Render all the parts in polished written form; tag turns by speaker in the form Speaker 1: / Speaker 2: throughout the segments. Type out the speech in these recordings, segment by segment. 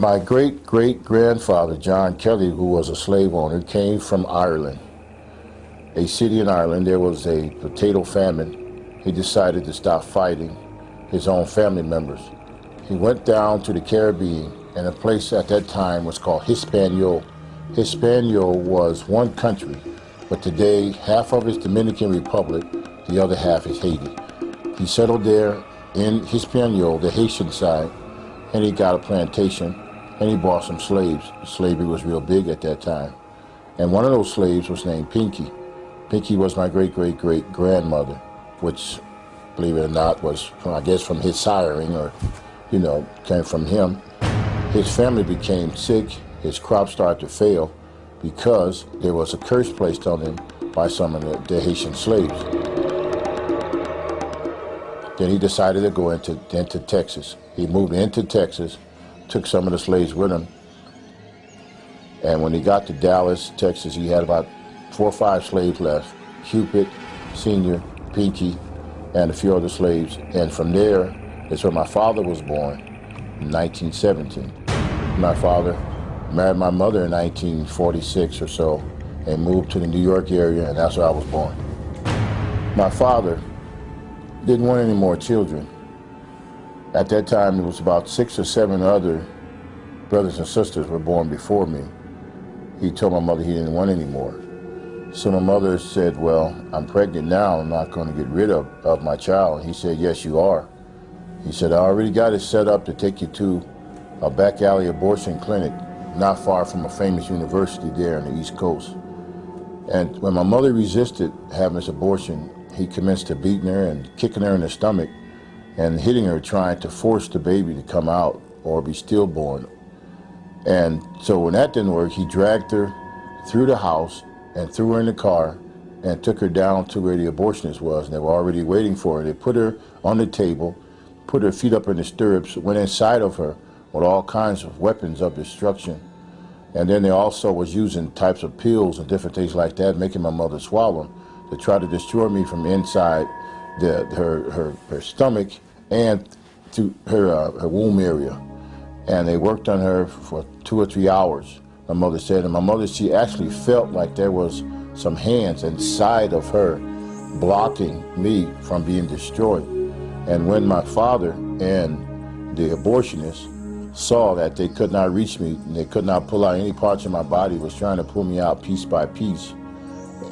Speaker 1: My great-great-grandfather, John Kelly, who was a slave owner, came from Ireland, a city in Ireland. There was a potato famine. He decided to stop fighting his own family members. He went down to the Caribbean, and a place at that time was called Hispaniola. Hispaniola was one country, but today half of it's Dominican Republic, the other half is Haiti. He settled there in Hispaniola, the Haitian side, and he got a plantation, and he bought some slaves. Slavery was real big at that time. And one of those slaves was named Pinky. Pinky was my great-great-great-grandmother, which, believe it or not, was, I guess, from his siring, or, you know, came from him. His family became sick. His crops started to fail because there was a curse placed on him by some of the Haitian slaves. Then he decided to go into Texas. He moved into Texas, took some of the slaves with him, and when he got to Dallas, Texas, he had about 4 or 5 slaves left: Cupid, Senior, Pinky, and a few other slaves. And from there is where my father was born in 1917. My father married my mother in 1946 or so and moved to the New York area, and that's where I was born. My father didn't want any more children. At that time, there was about 6 or 7 other brothers and sisters were born before me. He told my mother he didn't want any more. So my mother said, well, I'm pregnant now, I'm not going to get rid of my child. He said, yes, you are. He said, I already got it set up to take you to a back alley abortion clinic not far from a famous university there on the East Coast. And when my mother resisted having this abortion, he commenced to beating her and kicking her in the stomach and hitting her, trying to force the baby to come out or be stillborn. And so when that didn't work, he dragged her through the house and threw her in the car and took her down to where the abortionist was, and they were already waiting for her. They put her on the table, put her feet up in the stirrups, went inside of her with all kinds of weapons of destruction. And then they also was using types of pills and different things like that, making my mother swallow them, to try to destroy me from inside her stomach and through her womb area. And they worked on her for 2 or 3 hours, my mother said. And my mother, she actually felt like there was some hands inside of her blocking me from being destroyed. And when my father and the abortionist saw that they could not reach me, and they could not pull out any parts of my body, was trying to pull me out piece by piece,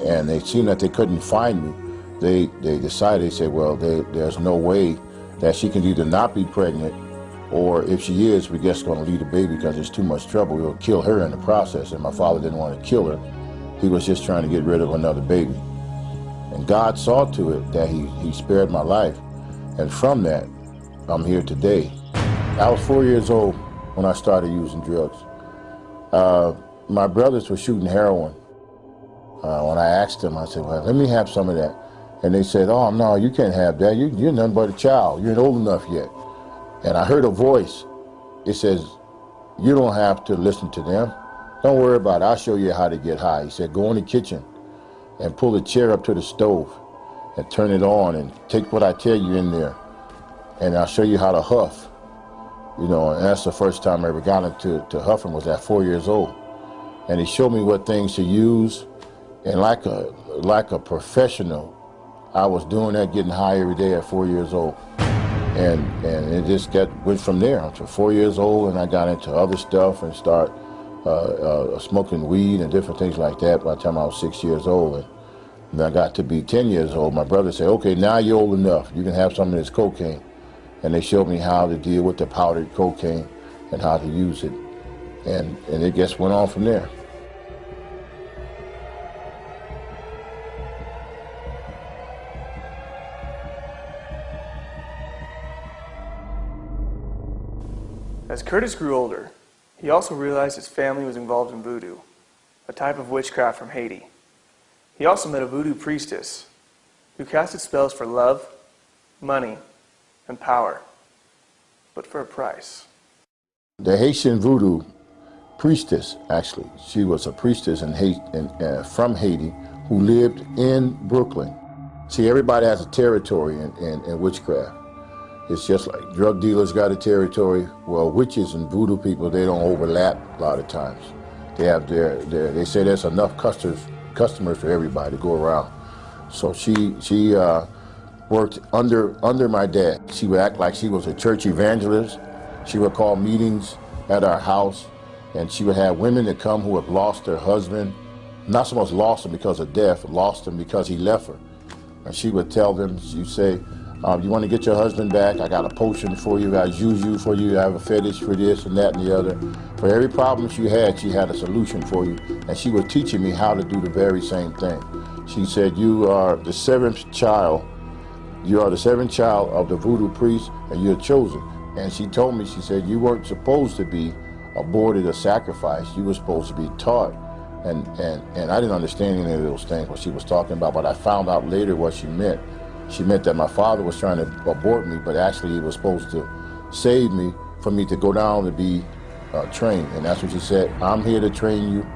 Speaker 1: and they seen that they couldn't find me, they decided, they said, well, there's no way that she can either not be pregnant, or if she is, we're just going to leave the baby because there's too much trouble. We'll kill her in the process. And my father didn't want to kill her. He was just trying to get rid of another baby. And God saw to it that he spared my life. And from that, I'm here today. I was 4 years old when I started using drugs. My brothers were shooting heroin. When I asked them, I said, well, let me have some of that. And they said, oh, no, you can't have that. You're nothing but a child. You ain't old enough yet. And I heard a voice. It says, you don't have to listen to them. Don't worry about it. I'll show you how to get high. He said, go in the kitchen and pull the chair up to the stove and turn it on and take what I tell you in there. And I'll show you how to huff. You know, and that's the first time I ever got into huffing, was at 4 years old. And he showed me what things to use. And like a professional, I was doing that, getting high every day at 4 years old. And it just went from there. Until 4 years old, and I got into other stuff and start smoking weed and different things like that by the time I was 6 years old. And then I got to be 10 years old. My brother said, okay, now you're old enough. You can have some of this cocaine. And they showed me how to deal with the powdered cocaine and how to use it. And it just went on from there.
Speaker 2: As Curtis grew older, he also realized his family was involved in voodoo, a type of witchcraft from Haiti. He also met a voodoo priestess who casted spells for love, money, and power, but for a price.
Speaker 1: The Haitian voodoo priestess, actually, she was a priestess from Haiti who lived in Brooklyn. See, everybody has a territory in witchcraft. It's just like drug dealers got a territory. Well, witches and voodoo people, they don't overlap a lot of times. They have they say there's enough customers for everybody to go around. So she worked under my dad. She would act like she was a church evangelist. She would call meetings at our house, and she would have women that come who have lost their husband, not so much lost him because of death, lost him because he left her. And she would tell them, she'd say, you want to get your husband back? I got a potion for you, I got juju for you, I have a fetish for this and that and the other. For every problem she had a solution for you. And she was teaching me how to do the very same thing. She said, you are the seventh child. You are the seventh child of the voodoo priest, and you're chosen. And she told me, she said, you weren't supposed to be aborted or sacrificed. You were supposed to be taught. And I didn't understand any of those things, what she was talking about, but I found out later what she meant. She meant that my father was trying to abort me, but actually he was supposed to save me for me to go down to be trained. And that's what she said, I'm here to train you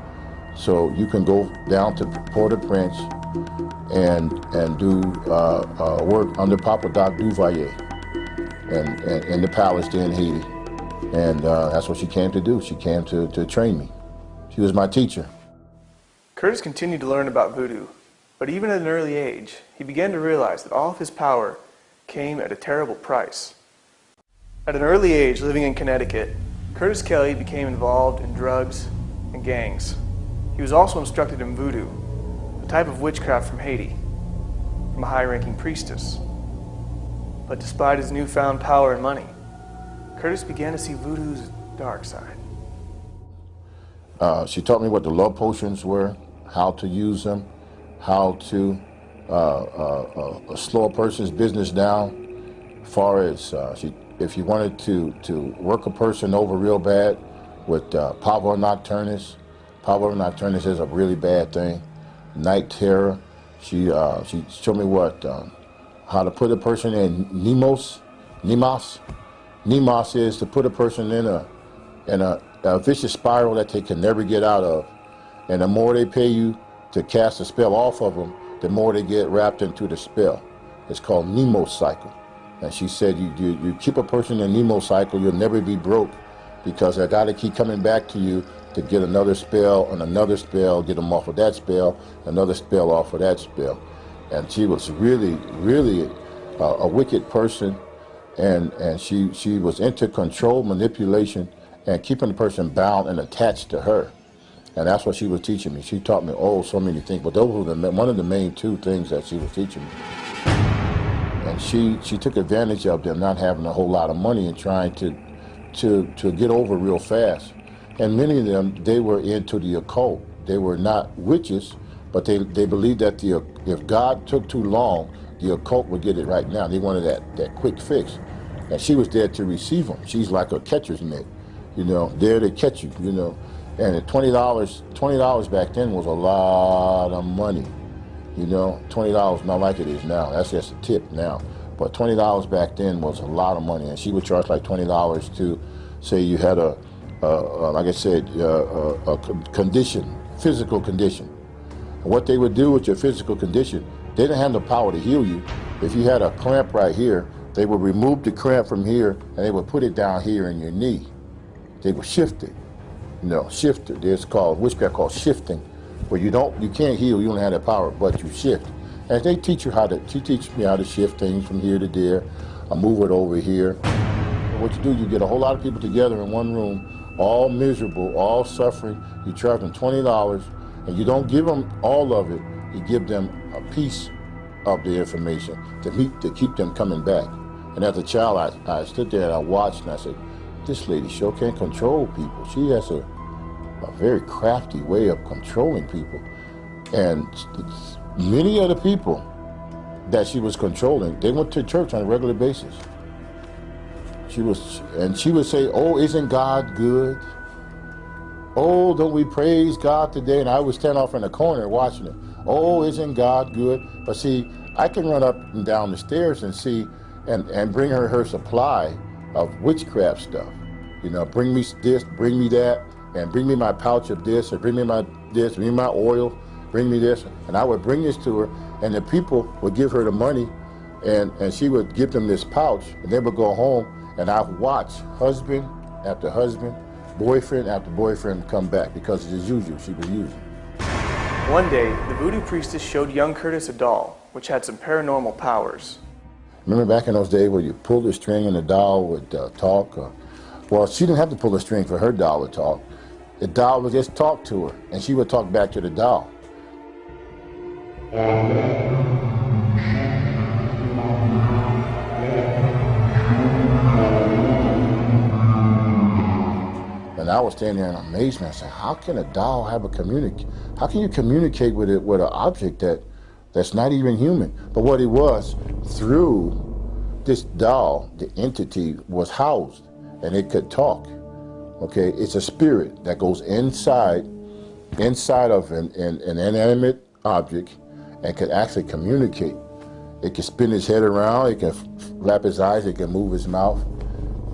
Speaker 1: so you can go down to Port-au-Prince and do work under Papa Doc Duvalier and in the palace there in Haiti. And that's what she came to do. She came to train me. She was my teacher.
Speaker 2: Curtis continued to learn about voodoo, but even at an early age, he began to realize that all of his power came at a terrible price. At an early age, living in Connecticut, Curtis Kelly became involved in drugs and gangs. He was also instructed in voodoo, a type of witchcraft from Haiti, from a high-ranking priestess. But despite his newfound power and money, Curtis began to see voodoo's dark side.
Speaker 1: She taught me what the love potions were, how to use them, how to slow a person's business down. As far as if you wanted to work a person over real bad with pavor nocturnus. Pavor nocturnus is a really bad thing. Night terror. She showed me what how to put a person in nemos. Nemos is to put a person in a vicious spiral that they can never get out of. And the more they pay you to cast a spell off of them, the more they get wrapped into the spell. It's called Nemo cycle. And she said, you keep a person in Nemo cycle, you'll never be broke, because they got to keep coming back to you to get another spell and another spell, get them off of that spell, another spell off of that spell. And she was really, really a wicked person, and she was into control, manipulation, and keeping the person bound and attached to her. And that's what she was teaching me. She taught me, so many things, but those were one of the main two things that she was teaching me. And she took advantage of them not having a whole lot of money and trying to get over real fast. And many of them, they were into the occult. They were not witches, but they believed that if God took too long, the occult would get it right now. They wanted that quick fix. And she was there to receive them. She's like a catcher's mitt, there to catch you, And at $20 back then was a lot of money. $20 not like it is now. That's just a tip now. But $20 back then was a lot of money. And she would charge like $20 to say you had like I said, a condition, physical condition. And what they would do with your physical condition, they didn't have the power to heal you. If you had a cramp right here, they would remove the cramp from here and they would put it down here in your knee. They would shift it. Shifter. There's witchcraft called shifting, where you can't heal, you don't have that power, but you shift. And they teach me how to shift things from here to there. I move it over here. And what you do, you get a whole lot of people together in one room, all miserable, all suffering. You charge them $20, and you don't give them all of it. You give them a piece of the information to keep them coming back. And as a child, I stood there and I watched, and I said, this lady sure can't control people. She has a very crafty way of controlling people. And many of the people that she was controlling, they went to church on a regular basis. She would say, isn't God good? Don't we praise God today? And I would stand off in the corner watching it. Isn't God good? But see, I can run up and down the stairs and see and bring her supply of witchcraft stuff. Bring me this, bring me that, and bring me my pouch of this, or bring me bring me my oil, bring me this. And I would bring this to her, and the people would give her the money And she would give them this pouch, and they would go home, and I would watch husband after husband, boyfriend after boyfriend come back, because as usual, she was using.
Speaker 2: One day, the voodoo priestess showed young Curtis a doll, which had some paranormal powers.
Speaker 1: Remember back in those days where you pulled the string and the doll would talk? Well, she didn't have to pull the string for her doll to talk. The doll would just talk to her, and she would talk back to the doll. And I was standing there in amazement. I said, how can a doll have a how can you communicate with it with an object that's not even human? But what it was, through this doll, the entity was housed, and it could talk. Okay, it's a spirit that goes inside of an inanimate object and can actually communicate. It can spin his head around, it can flap his eyes, it can move his mouth.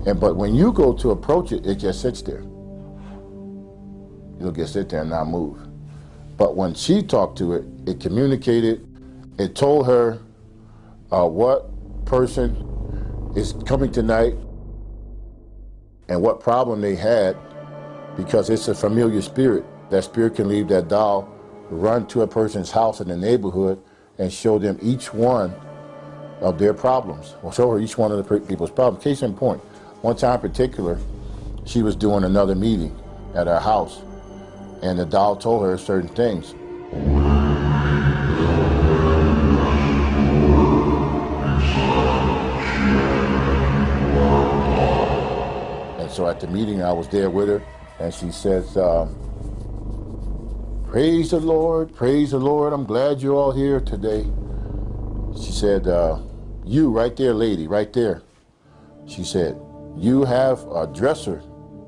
Speaker 1: But when you go to approach it, it just sits there. It'll just sit there and not move. But when she talked to it, it communicated. It told her what person is coming tonight and what problem they had, because it's a familiar spirit. That spirit can leave that doll, run to a person's house in the neighborhood, and show them each one of their problems, or show her each one of the people's problems. Case in point, one time in particular, she was doing another meeting at her house, and the doll told her certain things. And so at the meeting, I was there with her, and she says, praise the Lord, I'm glad you're all here today. She said, you right there, lady, right there. She said, you have a dresser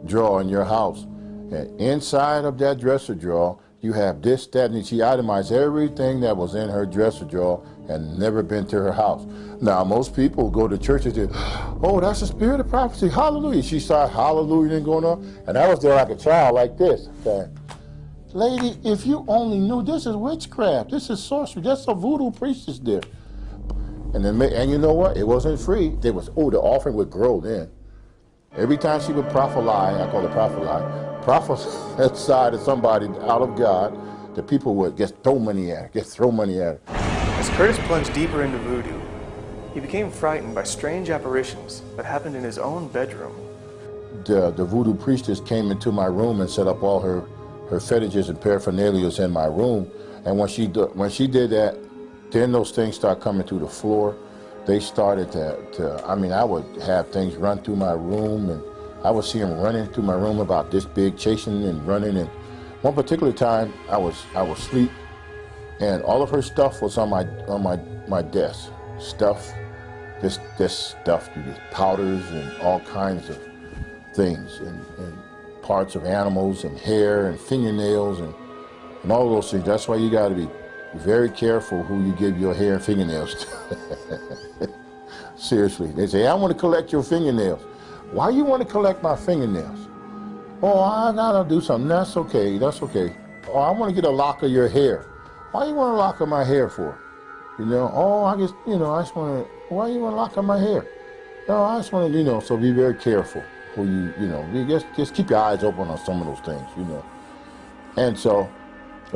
Speaker 1: drawer in your house, and inside of that dresser drawer, you have this, that, and she itemized everything that was in her dresser drawer and never been to her house. Now, most people go to church and say, oh, that's the spirit of prophecy, hallelujah. She started hallelujah and going on, and I was there like a child like this, okay? Lady, if you only knew, this is witchcraft, this is sorcery, that's a voodoo priestess there. And you know what, it wasn't free. There was, the offering would grow then. Every time she would prophesy, I call it prophesy to somebody out of God, the people would just throw money at her,
Speaker 2: As Curtis plunged deeper into voodoo, he became frightened by strange apparitions that happened in his own bedroom.
Speaker 1: The voodoo priestess came into my room and set up all her fetishes and paraphernalia in my room. And when she did that, then those things start coming through the floor. They started I mean, I would have things run through my room, and I would see them running through my room about this big, chasing and running. And one particular time, I was asleep, and all of her stuff was on my desk. This stuff, these powders and all kinds of things, and parts of animals and hair and fingernails and all those things. That's why you got to be very careful who you give your hair and fingernails to. Seriously, they say, I want to collect your fingernails. Why you want to collect my fingernails? Oh, I gotta do something. That's okay, that's okay. Oh, I want to get a lock of your hair. Why you want a lock of my hair for? You know, oh, I just want to, why you want a lock of my hair? No, I just want to, so be very careful who you just keep your eyes open on some of those things, And so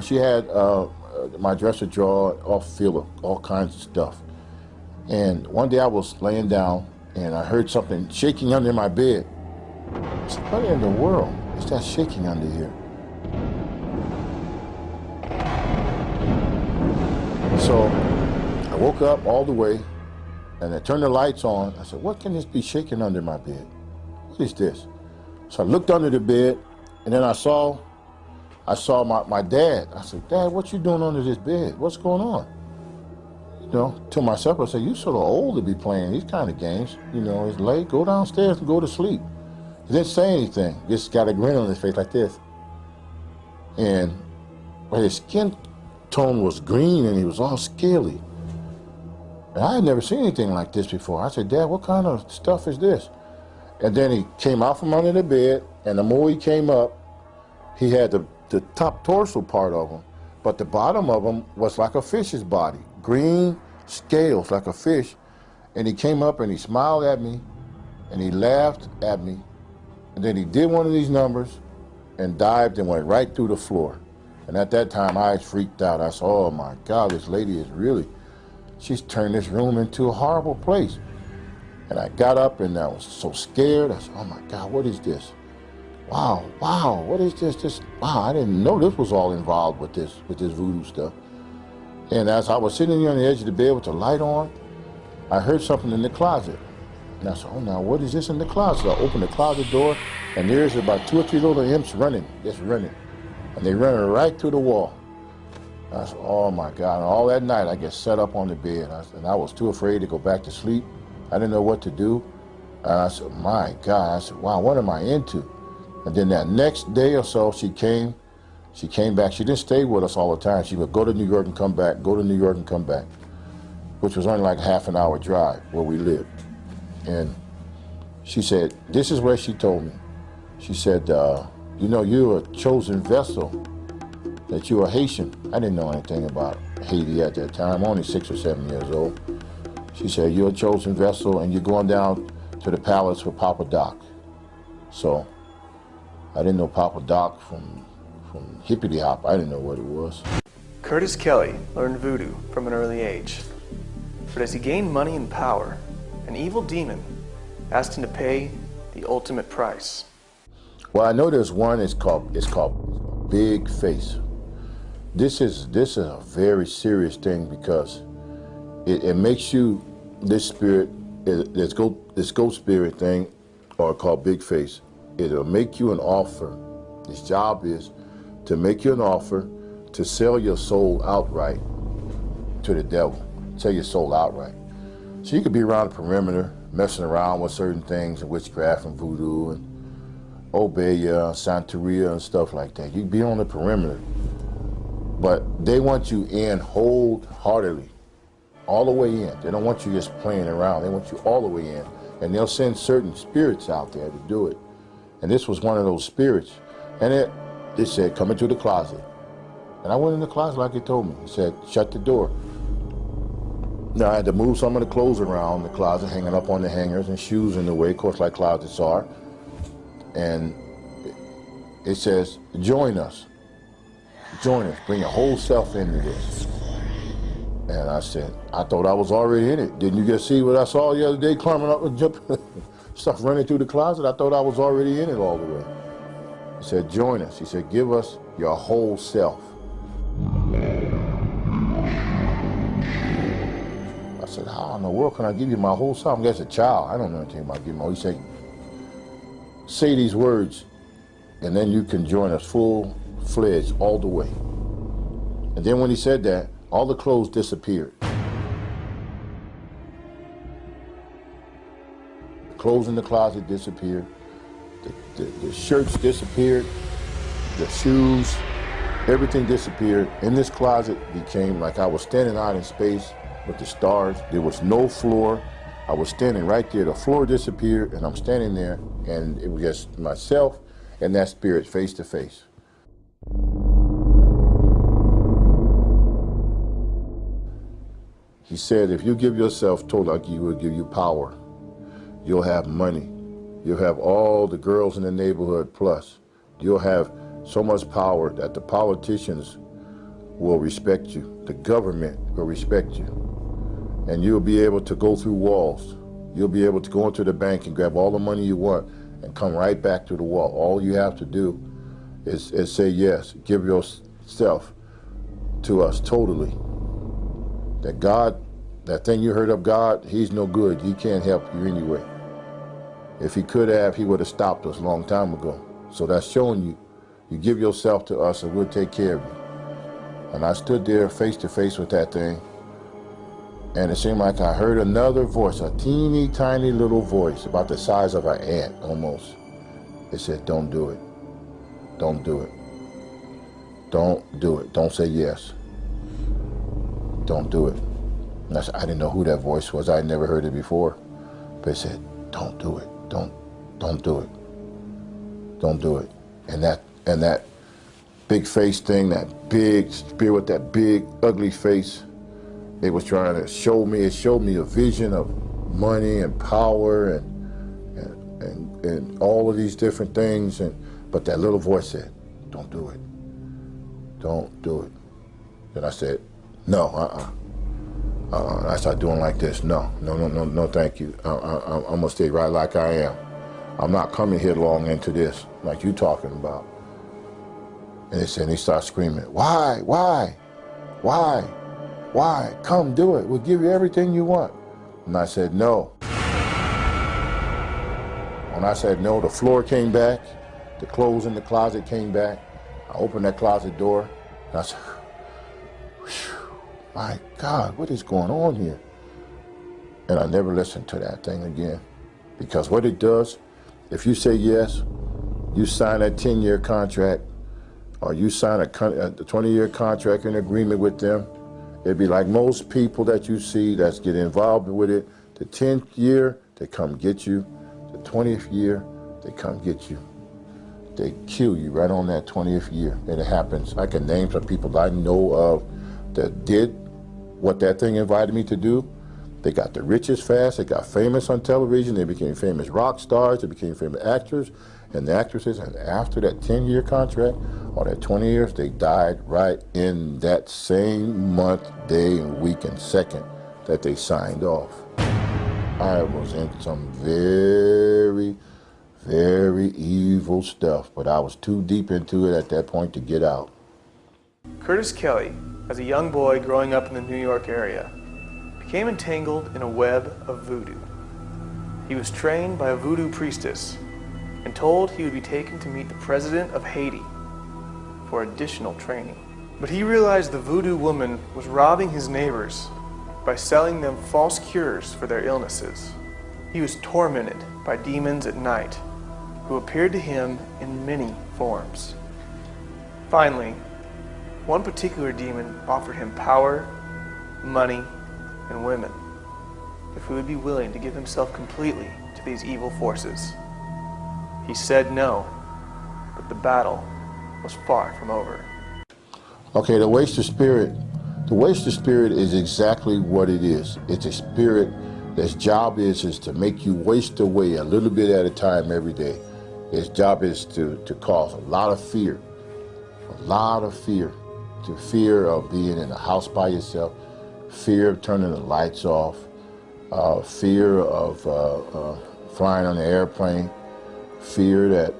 Speaker 1: she had my dresser drawer all filled with all kinds of stuff. And one day I was laying down and I heard something shaking under my bed. I said, what in the world is that shaking under here? So I woke up all the way and I turned the lights on. I said, what can this be shaking under my bed? What is this? So I looked under the bed, and then I saw my dad. I said, Dad, what you doing under this bed? What's going on? To myself, I said, you sort of old to be playing these kind of games. It's late, go downstairs and go to sleep. He didn't say anything, just got a grin on his face like this. And his skin tone was green and he was all scaly. And I had never seen anything like this before. I said, Dad, what kind of stuff is this? And then he came out from under the bed, and the more he came up, he had the top torso part of him, but the bottom of him was like a fish's body. Green scales like a fish, And he came up and he smiled at me, and he laughed at me, and then he did one of these numbers and dived and went right through the floor. And at that time, I freaked out. I said, oh my God, this lady is really, she's turned this room into a horrible place. And I got up and I was so scared. I said, oh my God, what is this? Wow, what is this? Wow, I didn't know this was all involved with this voodoo stuff. And as I was sitting on the edge of the bed with the light on, I heard something in the closet. And I said, oh, now what is this in the closet? I opened the closet door, and there's about 2 or 3 little imps running, just running. And they ran right through the wall. I said, oh my God. And all that night, I get set up on the bed. And I was too afraid to go back to sleep. I didn't know what to do. And I said, my God. I said, wow, what am I into? And then that next day or so, she came back. She didn't stay with us all the time. She would go to New York and come back, go to New York and come back, which was only like a half-an-hour drive where we lived. And she said, this is what she told me. She said, you know, you're a chosen vessel, that you're a Haitian. I didn't know anything about Haiti at that time, only 6 or 7 years old. She said, you're a chosen vessel and you're going down to the palace with Papa Doc. So I didn't know Papa Doc from Hippity Hop. I didn't know what it was.
Speaker 2: Curtis Kelly learned voodoo from an early age. But as he gained money and power, an evil demon asked him to pay the ultimate price.
Speaker 1: Well, I know there's one, it's called Big Face. This is a very serious thing because it makes you, this spirit, this ghost spirit thing, or called Big Face, it'll make you an offer. His job is to make you an offer to sell your soul outright to the devil. Sell your soul outright. So you could be around the perimeter, messing around with certain things, and witchcraft and voodoo and Obeya, Santeria and stuff like that. You can be on the perimeter. But they want you in wholeheartedly, all the way in. They don't want you just playing around. They want you all the way in. And they'll send certain spirits out there to do it. And this was one of those spirits. And it said, come into the closet. And I went in the closet like it told me. It said, shut the door. Now I had to move some of the clothes around the closet, hanging up on the hangers, and shoes in the way, of course, like closets are. And it says, join us. Join us. Bring your whole self into this. And I said, I thought I was already in it. Didn't you just see what I saw the other day, climbing up and jumping, stuff running through the closet? I thought I was already in it all the way. He said, join us. He said, give us your whole self. I said, how in the world can I give you my whole self? I'm just a child. I don't know anything about giving my whole. He said, say these words, and then you can join us full-fledged all the way. And then when he said that, all the clothes disappeared. The clothes in the closet disappeared. The shirts disappeared. The shoes, everything disappeared. In this closet became like I was standing out in space with the stars. There was no floor. I was standing right there. The floor disappeared, and I'm standing there, and it was just myself and that spirit face to face. He said, if you give yourself totally, he will give you power. You'll have money. You'll have all the girls in the neighborhood plus. You'll have so much power that the politicians will respect you. The government will respect you. And you'll be able to go through walls. You'll be able to go into the bank and grab all the money you want and come right back to the wall. All you have to do is say yes. Give yourself to us totally. That God, that thing you heard of God, he's no good. He can't help you anyway. If he could have, he would have stopped us a long time ago. So that's showing you, you give yourself to us and we'll take care of you. And I stood there face to face with that thing, and it seemed like I heard another voice, a teeny tiny little voice, about the size of an ant almost. It said, don't do it. Don't do it. Don't do it. Don't say yes. Don't do it. And I didn't know who that voice was. I had never heard it before. But it said, don't do it. Don't do it. Don't do it. And that big face thing, that big spirit with that big ugly face, it was trying to show me, it showed me a vision of money and power and all of these different things, but that little voice said, don't do it. Don't do it. Then I said, no, I started doing like this. No, thank you. I'm gonna stay right like I am. I'm not coming headlong into this like you talking about. And he started screaming, why? Come do it. We'll give you everything you want. And I said, no. When I said no, the floor came back, the clothes in the closet came back. I opened that closet door, and I said, my God, what is going on here? And I never listened to that thing again. Because what it does, if you say yes, you sign that 10-year contract, or you sign a 20-year contract and agreement with them, it'd be like most people that you see that's getting involved with it. The 10th year, they come get you. The 20th year, they come get you. They kill you right on that 20th year. And it happens. I can name some people that I know of that did what that thing invited me to do. They got the richest fast, they got famous on television, they became famous rock stars, they became famous actors and actresses, and after that 10-year contract, or that 20 years, they died right in that same month, day, and week, and second that they signed off. I was in some very, very evil stuff, but I was too deep into it at that point to get out.
Speaker 2: Curtis Kelly, as a young boy growing up in the New York area, became entangled in a web of voodoo. He was trained by a voodoo priestess and told he would be taken to meet the president of Haiti for additional training. But he realized the voodoo woman was robbing his neighbors by selling them false cures for their illnesses. He was tormented by demons at night who appeared to him in many forms. Finally, one particular demon offered him power, money, and women if he would be willing to give himself completely to these evil forces. He said no, but the battle was far from over.
Speaker 1: Okay, the waster spirit. The waster spirit is exactly what it is. It's a spirit that's job is to make you waste away a little bit at a time every day. Its job is to cause a lot of fear. To fear of being in a house by yourself, fear of turning the lights off, fear of flying on an airplane, fear that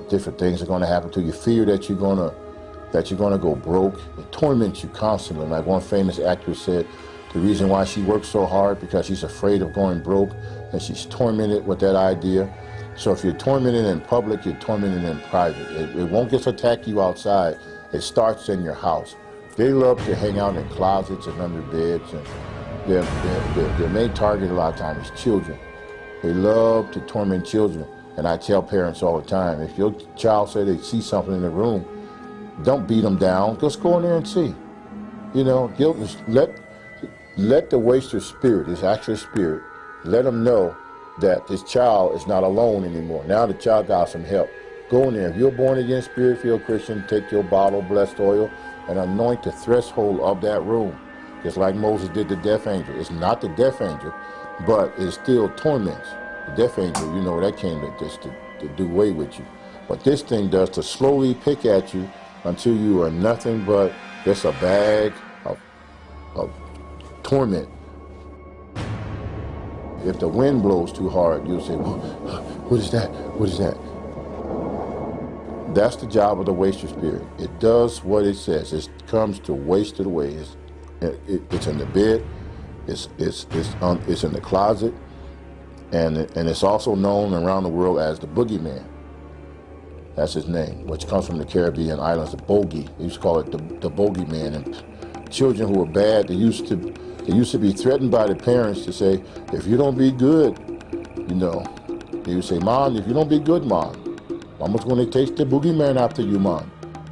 Speaker 1: different things are going to happen to you, fear that you're going to go broke. It torments you constantly. Like one famous actress said, the reason why she works so hard because she's afraid of going broke, and she's tormented with that idea. So if you're tormented in public, you're tormented in private. It won't just attack you outside. It starts in your house. They love to hang out in closets and under beds, and their main target a lot of times is children. They love to torment children. And I tell parents all the time, if your child say they see something in the room, don't beat them down. Just go in there and see. You know, let the waster spirit, this actual spirit, let them know that this child is not alone anymore. Now the child got some help. Go in there. If you're born again, spirit-filled Christian, take your bottle of blessed oil and anoint the threshold of that room, just like Moses did the death angel. It's not the death angel, but it still torments. The death angel, you know, that came to do away with you. What this thing does to slowly pick at you until you are nothing but just a bag of torment. If the wind blows too hard, you'll say, well, what is that? What is that? That's the job of the waster spirit. It does what it says. It comes to waste it away. It's in the bed. It's in the closet, and it's also known around the world as the boogeyman. That's his name, which comes from the Caribbean islands, the bogey. They used to call it the bogeyman. And children who were bad, they used to be threatened by the parents to say, if you don't be good, you know, they would say, Mom, if you don't be good, Mom, Mama's going to take the boogeyman after you, Mom.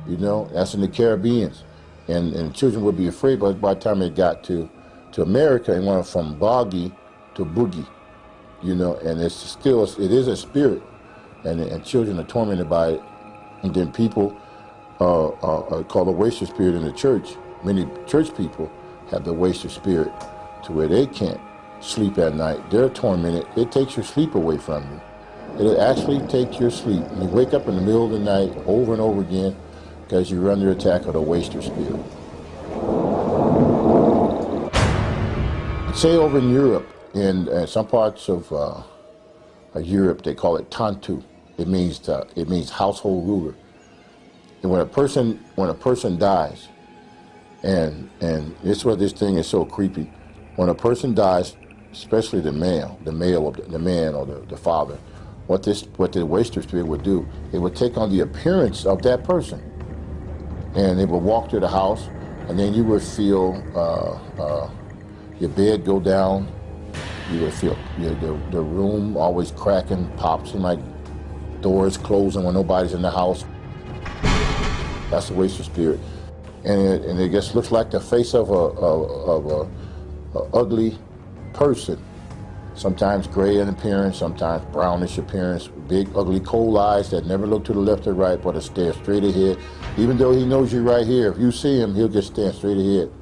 Speaker 1: You know, that's in the Caribbean. And children would be afraid, but by the time they got to America, it went from boggy to boogie, you know, and it is a spirit, and children are tormented by it. And then people call the waster spirit in the church. Many church people have the waster spirit to where they can't sleep at night. They're tormented. It takes your sleep away from you. It'll actually take your sleep. You wake up in the middle of the night over and over again because you're under attack of the waster spirit. Say over in Europe, in some parts of Europe, they call it tantu. It means household ruler. And when a person dies, and this is where this thing is so creepy. When a person dies, especially the man or the father, what the waster spirit would do, it would take on the appearance of that person, and it would walk through the house, and then you would feel your bed go down. You would feel the room always cracking, pops, and like doors closing when nobody's in the house. That's the waster spirit, and it just looks like the face of a ugly person. Sometimes gray in appearance, sometimes brownish appearance, big ugly cold eyes that never look to the left or right but stare straight ahead. Even though he knows you're right here, if you see him, he'll just stand straight ahead,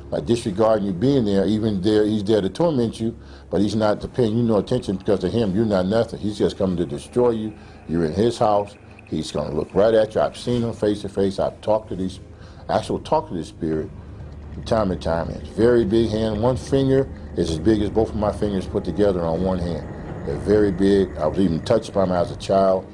Speaker 1: like disregarding you being there. Even there, he's there to torment you, but he's not paying you no attention because to him, you're not nothing. He's just coming to destroy you. You're in his house. He's going to look right at you. I've seen him face to face. I've talked to this spirit from time to time. It's a very big hand. One finger is as big as both of my fingers put together on one hand. They're very big. I was even touched by them as a child.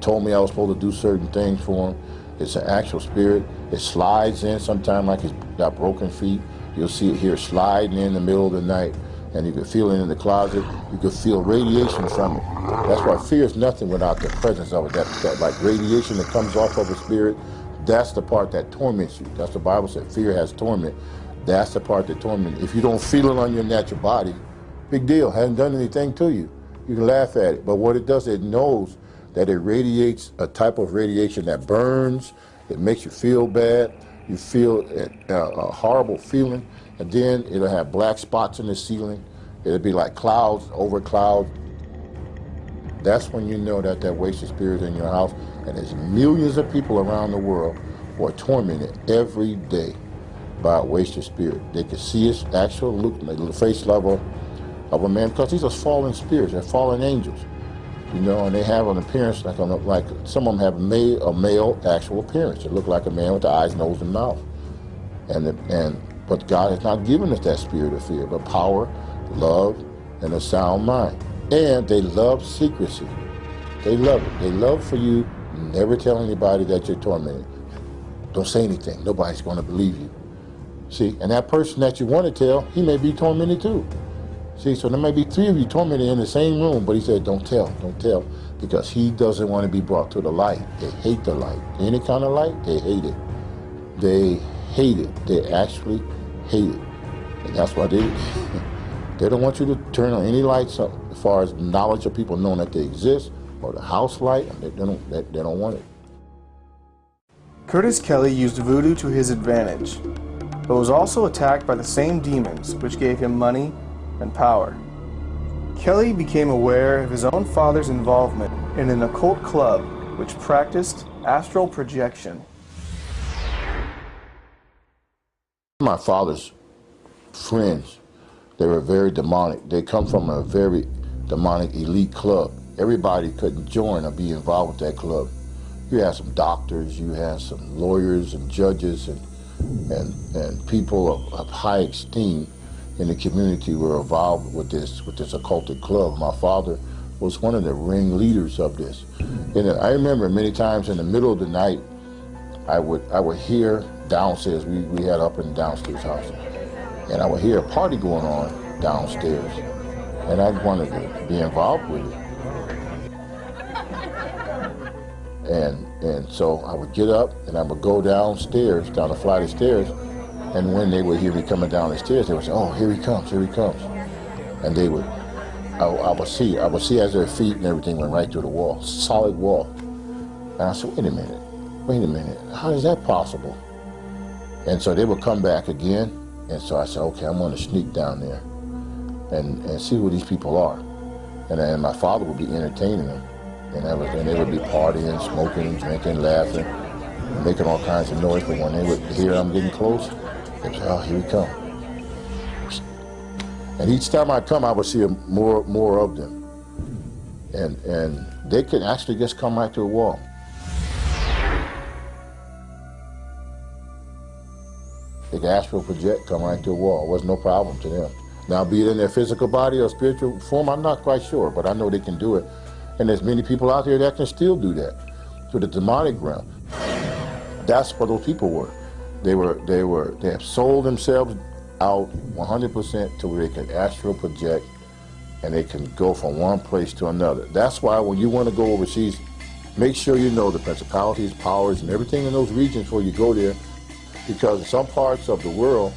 Speaker 1: Told me I was supposed to do certain things for him. It's an actual spirit. It slides in sometimes like it's got broken feet. You'll see it here sliding in the middle of the night, and you can feel it in the closet. You can feel radiation from it. That's why fear is nothing without the presence of it. That like radiation that comes off of a spirit, that's the part that torments you. That's what the Bible said. Fear has torment. That's the part that torments you. If you don't feel it on your natural body, big deal. Hasn't done anything to you. You can laugh at it. But what it does, it knows that it radiates a type of radiation that burns. It makes you feel bad. You feel a horrible feeling. And then it'll have black spots in the ceiling. It'll be like clouds over clouds. That's when you know that wasted spirit is in your house. And there's millions of people around the world who are tormented every day by a wasted spirit. They can see its actual look, like the face level of a man, because these are fallen spirits, they're fallen angels, you know, and they have an appearance like some of them have a male actual appearance. They look like a man with the eyes, nose, and mouth. But God has not given us that spirit of fear, but power, love, and a sound mind. And they love secrecy. They love it. They love for you never tell anybody that you're tormented. Don't say anything. Nobody's going to believe you. See, and that person that you want to tell, he may be tormented too. See, so there may be 3 of you tormented in the same room, but he said, don't tell, because he doesn't want to be brought to the light. They hate the light. Any kind of light, they hate it. They hate it. They actually hate it. And that's why they don't want you to turn on any lights up as far as knowledge of people knowing that they exist, or the house light. They don't want it.
Speaker 2: Curtis Kelly used voodoo to his advantage, but was also attacked by the same demons which gave him money and power. Kelly became aware of his own father's involvement in an occult club which practiced astral projection.
Speaker 1: My father's friends, they were very demonic. They come from a very demonic elite club. Everybody couldn't join or be involved with that club. You had some doctors, you had some lawyers and judges and people of high esteem in the community were involved with this occultic club. My father was one of the ringleaders of this. And I remember many times in the middle of the night, I would hear downstairs, we had up and downstairs house, and I would hear a party going on downstairs, and I wanted to be involved with it. And so I would get up and I would go downstairs, down the flight of stairs, and when they would hear me coming down the stairs, they would say, oh, here he comes, here he comes. And they would, I would see as their feet and everything went right through the wall, solid wall. And I said, wait a minute, how is that possible? And so they would come back again, and so I said, okay, I'm gonna sneak down there and see who these people are. And then my father would be entertaining them. And they would be partying, smoking, drinking, laughing, making all kinds of noise. But when they would hear I'm getting close, they'd say, oh, here we come. And each time I come, I would see more of them. And they can actually just come right to a wall. They can astral project, come right to a wall. It was no problem to them. Now, be it in their physical body or spiritual form, I'm not quite sure, but I know they can do it. And there's many people out there that can still do that to the demonic realm. That's what those people were. They have sold themselves out 100% to where they can astral project and they can go from one place to another. That's why when you want to go overseas, make sure you know the principalities, powers, and everything in those regions before you go there, because in some parts of the world,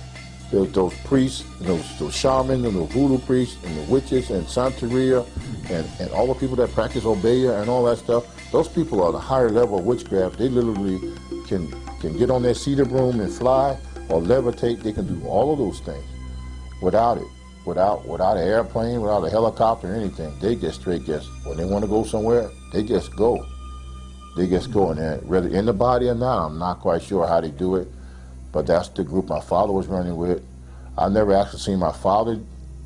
Speaker 1: there's those priests, those shamans, and those voodoo priests, and the witches, and Santeria, and all the people that practice Obeya and all that stuff. Those people are the higher level of witchcraft. They literally can get on their cedar broom and fly or levitate. They can do all of those things without it, without an airplane, without a helicopter or anything. They just straight when they want to go somewhere, they just go. They just go, and whether in the body or not, I'm not quite sure how they do it. But that's the group my father was running with. I never actually seen my father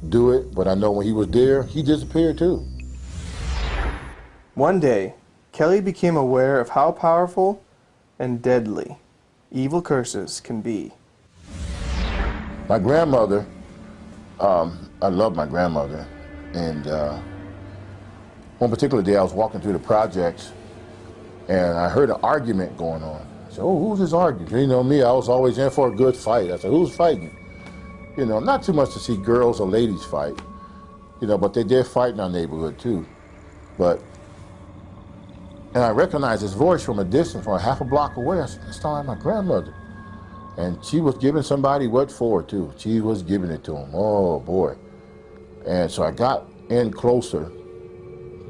Speaker 1: do it, but I know when he was there, he disappeared too.
Speaker 2: One day, Kelly became aware of how powerful and deadly evil curses can be.
Speaker 1: My grandmother, I love my grandmother, and one particular day I was walking through the projects and I heard an argument going on. I said, oh, who's this arguing? You know me, I was always in for a good fight. I said, who's fighting? You know, not too much to see girls or ladies fight, you know, but they did fight in our neighborhood too. And I recognized his voice from a distance, from a half a block away. I said, that sounded like my grandmother. And she was giving somebody what for too. She was giving it to him, oh boy. And so I got in closer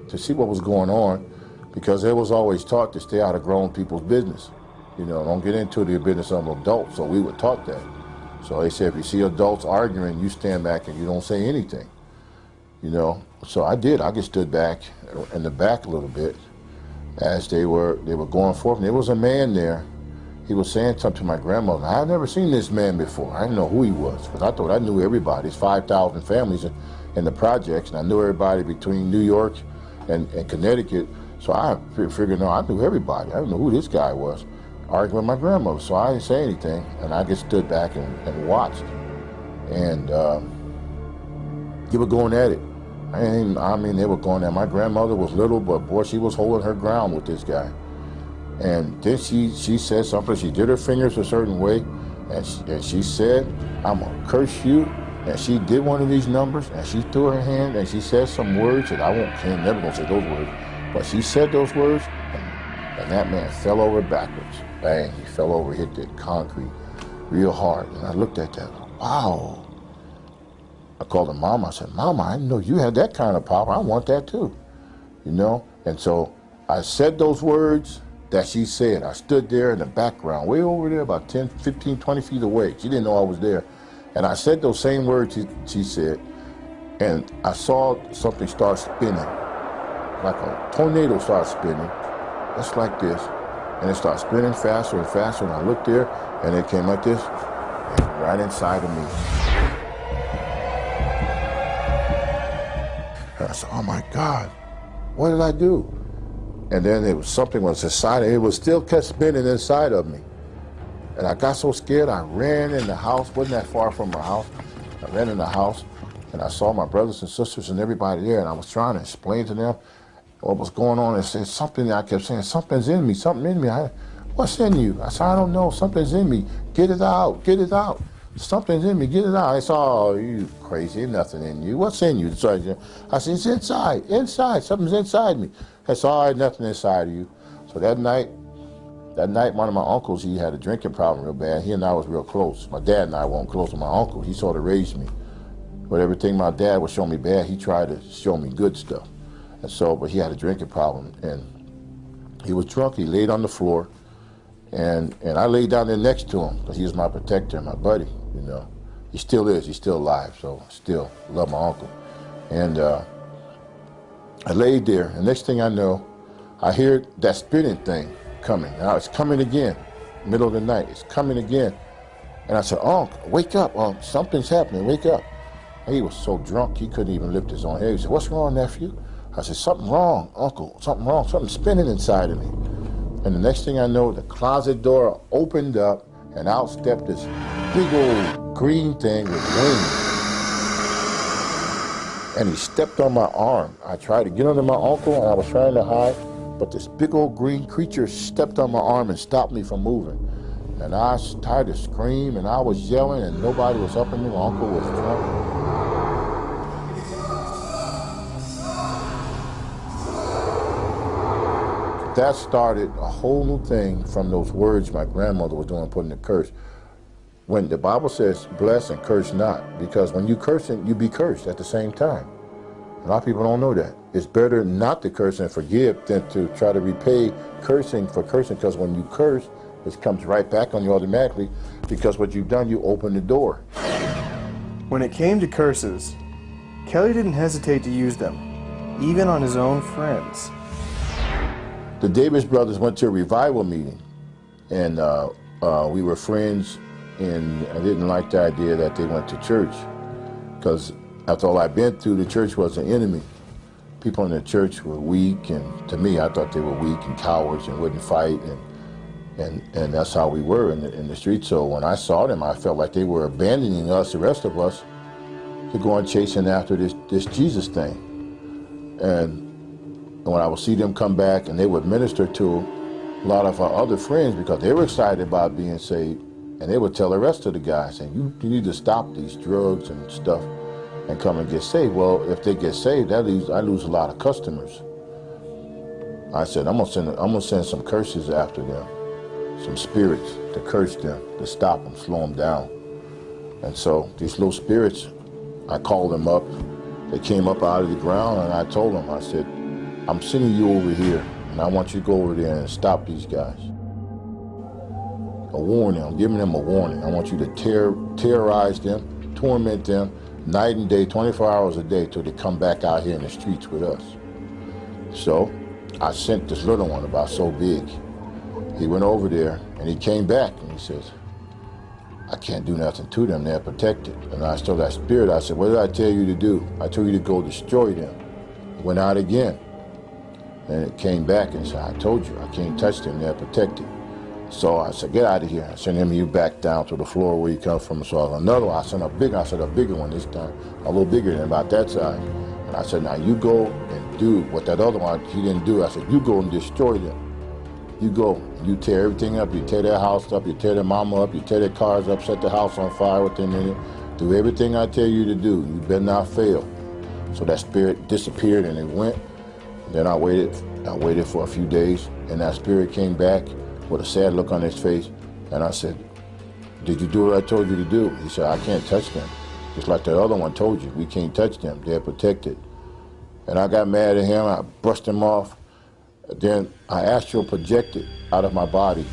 Speaker 1: to see what was going on, because it was always taught to stay out of grown people's business. You know, don't get into the business of adults, so we were taught that. So they said, if you see adults arguing, you stand back and you don't say anything. You know, so I did. I just stood back in the back a little bit as they were going forth. And there was a man there. He was saying something to my grandmother. I had never seen this man before. I didn't know who he was, because I thought I knew everybody. There's 5,000 families in the projects, and I knew everybody between New York and Connecticut. So I figured, no, I knew everybody. I didn't know who this guy was, arguing with my grandmother. So I didn't say anything, and I just stood back and watched. And they were going at it. I mean, they were going at it. My grandmother was little, but boy, she was holding her ground with this guy. And then she said something. She did her fingers a certain way, and she said, I'm gonna curse you. And she did one of these numbers, and she threw her hand, and she said some words that I'm never gonna say those words, but she said those words, and that man fell over backwards. Bang, he fell over, hit the concrete real hard. And I looked at that, wow. I called her Mama. I said, Mama, I didn't know you had that kind of power. I want that too, you know? And so I said those words that she said. I stood there in the background, way over there, about 10, 15, 20 feet away. She didn't know I was there. And I said those same words she said, and I saw something start spinning, like a tornado started spinning, just like this. And it started spinning faster and faster, and I looked there, and it came like this, and right inside of me. And I said, oh my God, what did I do? And then it was something was inside, it was still kept spinning inside of me. And I got so scared, I ran in the house, wasn't that far from our house. I ran in the house, and I saw my brothers and sisters and everybody there, and I was trying to explain to them what was going on. And said something, I kept saying, something's in me, something in me. What's in you? I said, I don't know, something's in me. Get it out, get it out. Something's in me, get it out. I said, oh, you crazy, nothing in you. What's in you? So I said, it's inside, something's inside me. I said, all right, nothing inside of you. So that night, one of my uncles, he had a drinking problem real bad. He and I was real close. My dad and I weren't close, but my uncle, he sort of raised me. But everything my dad would show me bad, he tried to show me good stuff. And so, but he had a drinking problem, and he was drunk. He laid on the floor, and I laid down there next to him, because he was my protector, my buddy, you know. He still is, he's still alive, so I still love my uncle. And I laid there, and next thing I know, I hear that spinning thing coming. Now it's coming again, middle of the night, it's coming again. And I said, Unc, wake up, Unc, something's happening, wake up. He was so drunk he couldn't even lift his own head. He said, "What's wrong, nephew?" I said, "Something wrong, uncle, something wrong, something spinning inside of me." And the next thing I know, the closet door opened up and out stepped this big old green thing with wings. And he stepped on my arm. I tried to get under my uncle and I was trying to hide, but this big old green creature stepped on my arm and stopped me from moving. And I started to scream and I was yelling and nobody was helping me. My uncle was drunk. That started a whole new thing from those words my grandmother was doing, putting the curse. When the Bible says bless and curse not, because when you cursing, you be cursed at the same time. A lot of people don't know that. It's better not to curse and forgive than to try to repay cursing for cursing, because when you curse, it comes right back on you automatically, because what you've done, you open the door.
Speaker 2: When it came to curses, Kelly didn't hesitate to use them, even on his own friends.
Speaker 1: The Davis brothers went to a revival meeting, and we were friends, and I didn't like the idea that they went to church, because after all I'd been through, the church was an enemy. People in the church were weak, and to me, I thought they were weak and cowards and wouldn't fight, and that's how we were in the street. So when I saw them, I felt like they were abandoning us, the rest of us, to go on chasing after this Jesus thing. And when I would see them come back and they would minister to a lot of our other friends because they were excited about being saved, and they would tell the rest of the guys, saying, you need to stop these drugs and stuff and come and get saved. Well, if they get saved, I lose a lot of customers. I said, I'm gonna send some curses after them, some spirits to curse them, to stop them, slow them down. And so these little spirits, I called them up. They came up out of the ground, and I told them, I said, I'm sending you over here, and I want you to go over there and stop these guys. A warning, I'm giving them a warning. I want you to terrorize them, torment them, night and day, 24 hours a day, till they come back out here in the streets with us. So I sent this little one about so big. He went over there, and he came back, and he says, I can't do nothing to them, they're protected. And I told that spirit, I said, what did I tell you to do? I told you to go destroy them. He went out again. And it came back and said, I told you, I can't touch them, they're protected. So I said, get out of here. I sent him, you back down to the floor where you come from. So another one, I sent a bigger one this time, a little bigger than about that size. And I said, now you go and do what that other one, he didn't do. I said, you go and destroy them. You go, you tear everything up, you tear their house up, you tear their mama up, you tear their cars up, set the house on fire within it. Do everything I tell you to do. You better not fail. So that spirit disappeared and it went. Then I waited for a few days, and that spirit came back with a sad look on his face, and I said, did you do what I told you to do? He said, I can't touch them. Just like that other one told you, we can't touch them, they're protected. And I got mad at him, I brushed him off. Then I astral projected out of my body,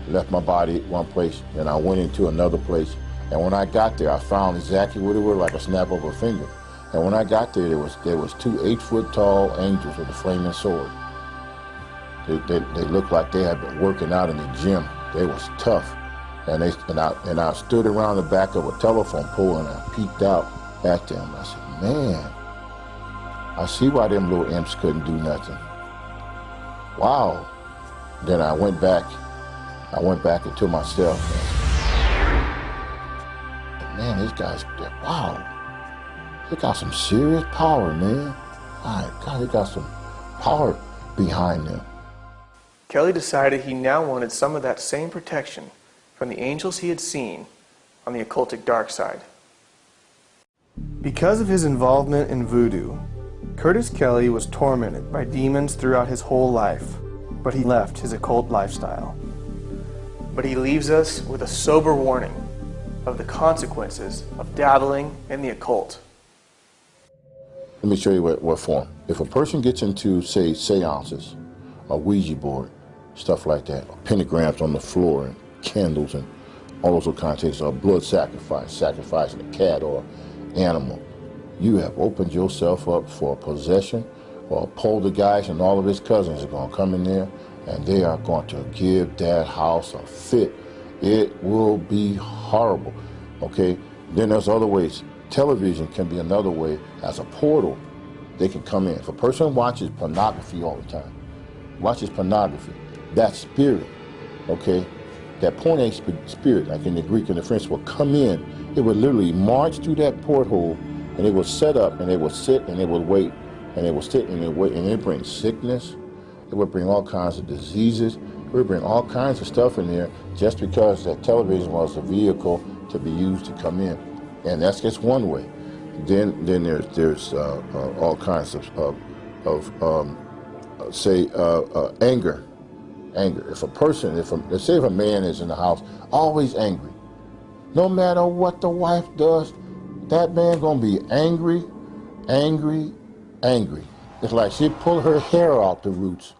Speaker 1: left my body at one place, then I went into another place. And when I got there, I found exactly what it was, like a snap of a finger. And when I got there, there was 2 8-foot-tall angels with a flaming sword. They looked like they had been working out in the gym. They was tough. And I stood around the back of a telephone pole and I peeked out at them. I said, man, I see why them little imps couldn't do nothing. Wow. Then I went back into myself. And, man, these guys, wow. They got some serious power, man. My God, they got some power behind them.
Speaker 2: Kelly decided he now wanted some of that same protection from the angels he had seen on the occultic dark side. Because of his involvement in voodoo, Curtis Kelly was tormented by demons throughout his whole life, but he left his occult lifestyle. But he leaves us with a sober warning of the consequences of dabbling in the occult.
Speaker 1: Let me show you what form. If a person gets into, say, seances, a Ouija board, stuff like that, or pentagrams on the floor, and candles, and all those kinds of things, or blood sacrifice, sacrificing a cat or animal, you have opened yourself up for a possession, or a poltergeist, and all of his cousins are going to come in there, and they are going to give that house a fit. It will be horrible, okay? Then there's other ways. Television can be another way as a portal. They can come in. If a person watches pornography all the time, watches pornography, that spirit, okay, that porn ain't spirit, like in the Greek and the French, will come in. It would literally march through that porthole, and it would set up, and it would sit, and it would wait, and it would sit, and it would wait, and it brings sickness. It would bring all kinds of diseases. It would bring all kinds of stuff in there just because that television was a vehicle to be used to come in. And that's just one way. Then there's all kinds of anger. Anger. If a person, let's say if a man is in the house, always angry, no matter what the wife does, that man gonna be angry, angry, angry. It's like she pull her hair out the roots,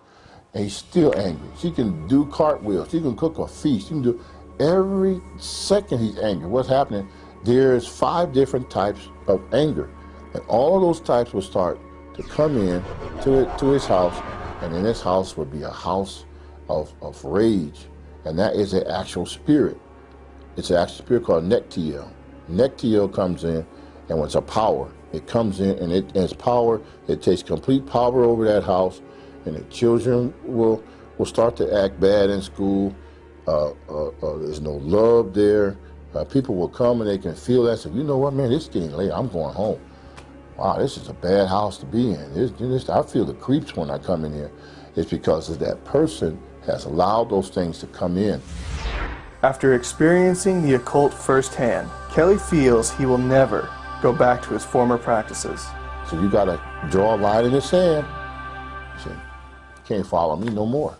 Speaker 1: and he's still angry. She can do cartwheels. She can cook a feast. She can do every second he's angry. What's happening? There's 5 different types of anger, and all of those types will start to come in to his house, and in his house would be a house of rage, and that is an actual spirit. It's an actual spirit called Nektiel. Nektiel comes in, and it's a power. It comes in, and its power, it takes complete power over that house, and the children will start to act bad in school. There's no love there. People will come and they can feel that. So, you know what, man, it's getting late. I'm going home. Wow, this is a bad house to be in. I feel the creeps when I come in here. It's because that person has allowed those things to come in.
Speaker 2: After experiencing the occult firsthand, Kelly feels he will never go back to his former practices.
Speaker 1: So you got to draw a line in the sand. You say, can't follow me no more.